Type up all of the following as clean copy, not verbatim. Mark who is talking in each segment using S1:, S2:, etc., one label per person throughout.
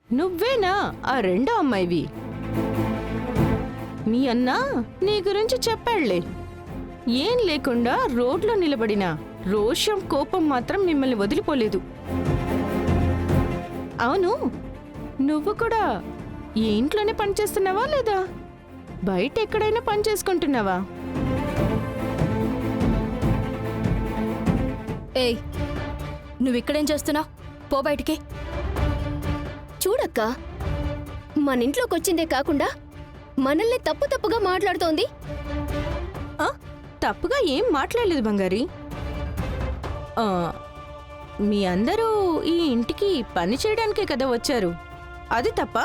S1: నువ్వేనా ఆ రెండో అమ్మాయివి? మీ అన్న నీ గురించి చెప్పాళ్లే. ఏం లేకుండా రోడ్లో నిలబడిన రోషం కోపం మాత్రం మిమ్మల్ని వదిలిపోలేదు. అవును, నువ్వు కూడా ఈ ఇంట్లోనే పనిచేస్తున్నావా లేదా బయట ఎక్కడైనా పని చేసుకుంటున్నావా?
S2: ఏయ్, నువ్విక్కడేం చేస్తున్నావు? పో బయటికి.
S3: చూడక్క, మన ఇంట్లోకొచ్చిందే కాకుండా మనల్ని తప్పుగా మాట్లాడుతోంది.
S1: తప్పుగా ఏం మాట్లాడలేదు బంగారి. మీ అందరూ ఈ ఇంటికి పని చేయడానికే కదా వచ్చారు, అది తప్ప?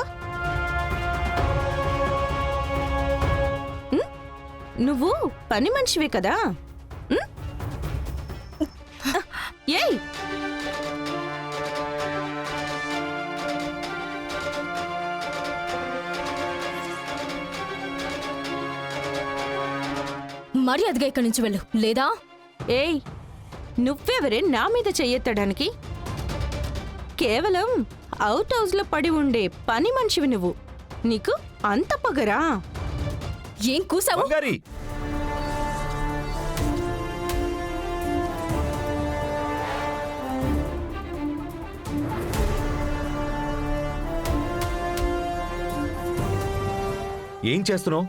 S1: నువ్వు పని మనిషివే కదా? ఏయ్,
S2: మర్యాదగా ఇక్కడి నుంచి వెళ్ళు, లేదా?
S1: ఏయ్, నువ్వెవరే నా మీద చెయ్యెత్తడానికి? కేవలం అవుట్ హౌస్లో పడి ఉండే పని మనిషివి నువ్వు. నీకు అంత పగరా?
S2: ఏం కూసావు?
S4: బంగారి, ఏం చేస్తున్నావు?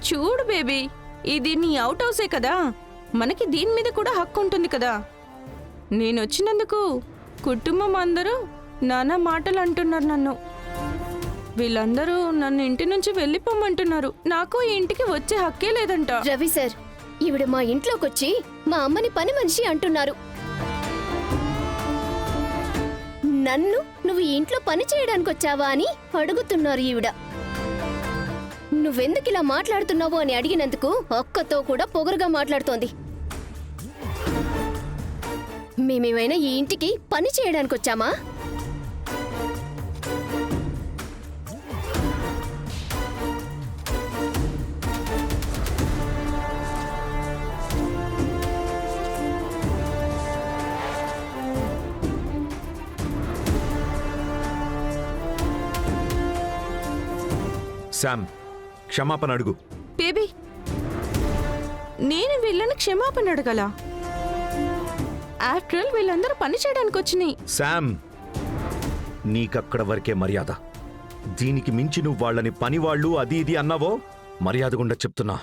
S1: చూడు బేబీ, ఇది నీ అవుట్ హౌసే కదా, మనకి దీని మీద కూడా హక్కు ఉంటుంది కదా. నేనొచ్చినందుకు కుటుంబం అందరూ నానా మాటలు అంటున్నారు నన్ను. వీళ్ళందరూ నన్ను ఇంటి నుంచి వెళ్ళిపోమంటున్నారు. నాకు ఈ ఇంటికి వచ్చే హక్కే లేదంట.
S3: రవి సార్, ఈవిడ మా ఇంట్లోకొచ్చి మా అమ్మని పని మనిషి అంటున్నారు. నన్ను నువ్వు ఈ ఇంట్లో పని చేయడానికి వచ్చావా అని అడుగుతున్నారు ఈవిడ. నువ్వెందుకు ఇలా మాట్లాడుతున్నావు అని అడిగినందుకు అక్కతో కూడా పొగరుగా మాట్లాడుతోంది. మేమేమైనా ఈ ఇంటికి పని చేయడానికి వచ్చామా?
S4: శామ్, క్షమాపణ అడుగు.
S1: బేబీ, నేను వీళ్ళని క్షమాపణ అడగల. ఆఫ్టర్ ఆల్ వీళ్ళందరూ పని చేయడానికి వచ్చినాయి.
S4: శామ్, నీకక్కడ వరకే మర్యాద. దీనికి మించి నువ్వు వాళ్ళని పనివాళ్ళు అది ఇది అన్నావో మర్యాద గుండా చెప్తున్నా.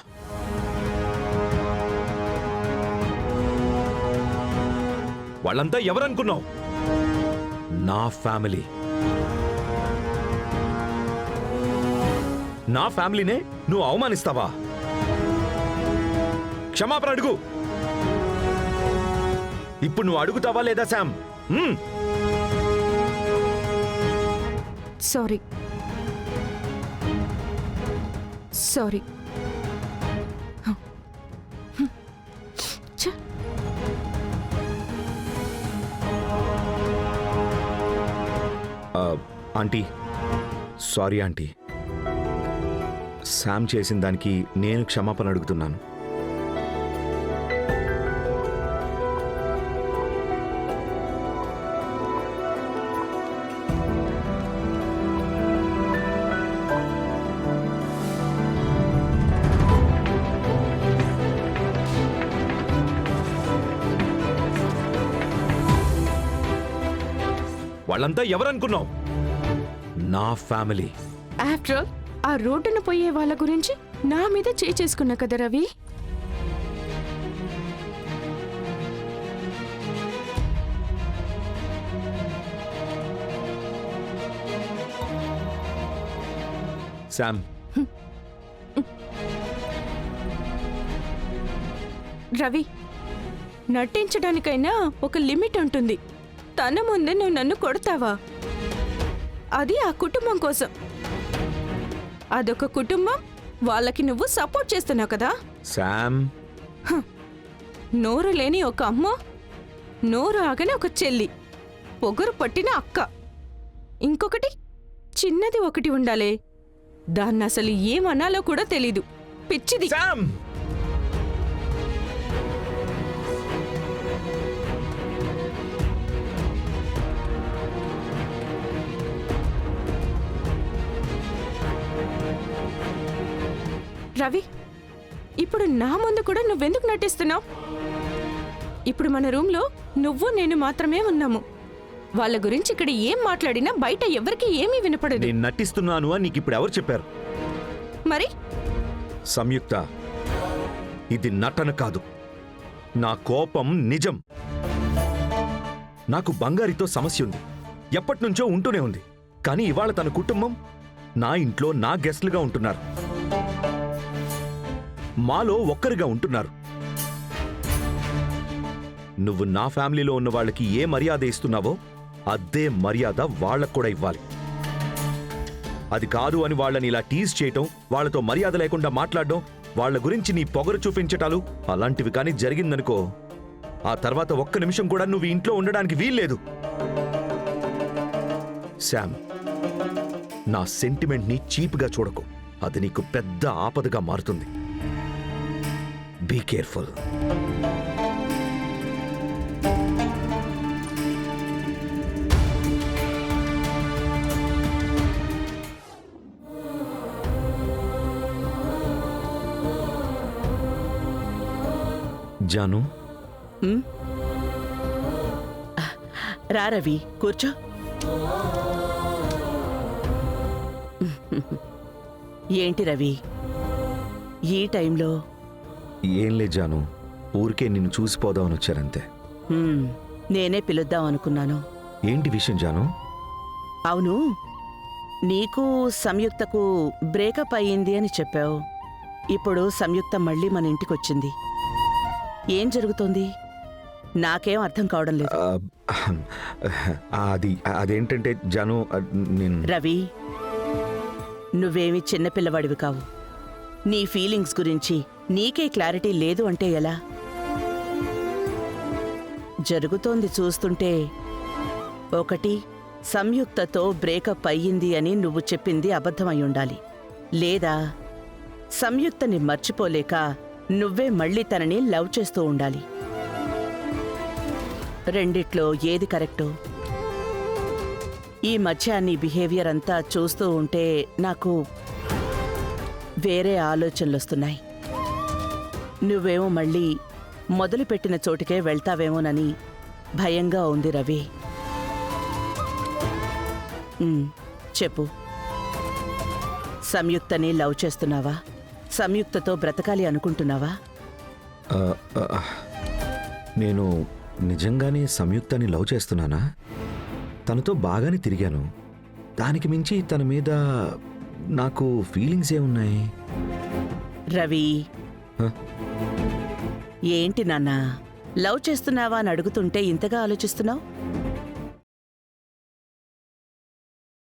S4: వాళ్ళంతా ఎవరనుకున్నావు? నా ఫ్యామిలీ. నా ఫ్యామిలీనే నువ్వు అవమానిస్తావా? క్షమాపణ అడుగు. ఇప్పుడు నువ్వు అడుగుతావా లేదా Sam?
S1: Sorry sorry.
S4: Aunty, sorry aunty. Sam చేసిన దానికి నేను క్షమాపణ అడుగుతున్నాను. వాళ్ళంతా ఎవరనుకున్నావు? నా ఫ్యామిలీ.
S1: ఆఫ్టర్ ఆల్ ఆ రోడ్డున పోయే వాళ్ళ గురించి నా మీద చేసుకున్నా కదా రవి.
S4: శామ్,
S1: రవి, నటించడానికైనా ఒక లిమిట్ ఉంటుంది. తన ముందే నువ్వు నన్ను కొడతావా? అది ఆ కుటుంబం కోసం. అదొక కుటుంబం, వాళ్ళకి నువ్వు సపోర్ట్ చేస్తున్నావు కదా.
S4: శామ్,
S1: నోరు లేని ఒక అమ్మ, నోరు ఆగని ఒక చెల్లి, పొగరు పట్టిన అక్క, ఇంకొకటి చిన్నది ఒకటి ఉండాలే. దాన్ని అసలు ఏమనాలో కూడా తెలీదు. పిచ్చిది.
S4: శామ్,
S1: రవి, ఇప్పుడు నా ముందు కూడా నువ్వెందుకు నటిస్తున్నావు? ఇప్పుడు మన రూమ్లో నువ్వు నేను మాత్రమే ఉన్నాము. వాళ్ళ గురించి ఇక్కడ ఏం మాట్లాడినా బయట ఎవరికి ఏమీ వినపడదు.
S4: నేను నటిస్తున్నాను అని నీకు ఇప్పుడు ఎవరు చెప్పారు?
S1: మరి
S4: సంయుక్త, ఇది నటన కాదు, నా కోపం నిజం. నాకు బంగారితో సమస్య ఉంది, ఎప్పటినుంచో ఉంటూనే ఉంది. కానీ ఇవాళ తన కుటుంబం నా ఇంట్లో నా గెస్ట్లుగా ఉంటున్నారు, మాలో ఒక్కరిగా ఉంటున్నారు. నువ్వు నా ఫ్యామిలీలో ఉన్న వాళ్ళకి ఏ మర్యాద ఇస్తున్నావో అదే మర్యాద వాళ్ళకు కూడా ఇవ్వాలి. అది కాదు అని వాళ్ళని ఇలా టీజ్ చేయటం, వాళ్ళతో మర్యాద లేకుండా మాట్లాడడం, వాళ్ళ గురించి నీ పొగరు చూపించటాలు అలాంటివి కానీ జరిగిందనుకో, ఆ తర్వాత ఒక్క నిమిషం కూడా నువ్వు ఇంట్లో ఉండడానికి వీల్లేదు. శామ్, నా సెంటిమెంట్ని చీప్గా చూడకు, అది నీకు పెద్ద ఆపదగా మారుతుంది. Be careful. జాను,
S5: రా రవి, కూర్చో. ఏంటి రవి ఈ టైంలో?
S4: ఏం లే జాను, ఊరికే నిన్ను చూసిపోదామని వచ్చారంతే.
S5: నేనే పిలుద్దాం అనుకున్నాను.
S4: ఏంటి విషయం జాను?
S5: అవును, నీకు సంయుక్తకు బ్రేకప్ అయ్యింది అని చెప్పావు. ఇప్పుడు సంయుక్త మళ్ళీ మన ఇంటికొచ్చింది. ఏం జరుగుతోంది? నాకేం అర్థం కావడం లేదు.
S4: అదేంటంటే జాను, నేను
S5: రవి, నువ్వేమి చిన్నపిల్లవాడివి కావు. నీ ఫీలింగ్స్ గురించి నీకే క్లారిటీ లేదు అంటే ఎలా? జరుగుతోంది చూస్తుంటే, ఒకటి, సంయుక్తతో బ్రేకప్ అయ్యింది అని నువ్వు చెప్పింది అబద్ధమై ఉండాలి. లేదా సంయుక్తని మర్చిపోలేక నువ్వే మళ్ళీ తనని లవ్ చేస్తూ ఉండాలి. రెండిట్లో ఏది కరెక్టో? ఈ మధ్య నీ బిహేవియర్ అంతా చూస్తూ ఉంటే నాకు వేరే ఆలోచనలొస్తున్నాయి. నువ్వేమో మళ్ళీ మొదలుపెట్టిన చోటుకే వెళ్తావేమోనని భయంగా ఉంది రవి. చెప్పు, సంయుక్తని లవ్ చేస్తున్నావా? సంయుక్తతో బ్రతకాలి అనుకుంటున్నావా?
S4: నేను నిజంగానే సంయుక్తని లవ్ చేస్తున్నానా? తనతో బాగానే తిరిగాను, దానికి మించి తన మీద నాకు ఫీలింగ్స్ ఏమున్నాయి?
S5: రవి,
S4: హ?
S5: ఏంటి నాన్నా, లవ్ చేస్తున్నావా అని అడుగుతుంటే ఇంతగా ఆలోచిస్తున్నావు?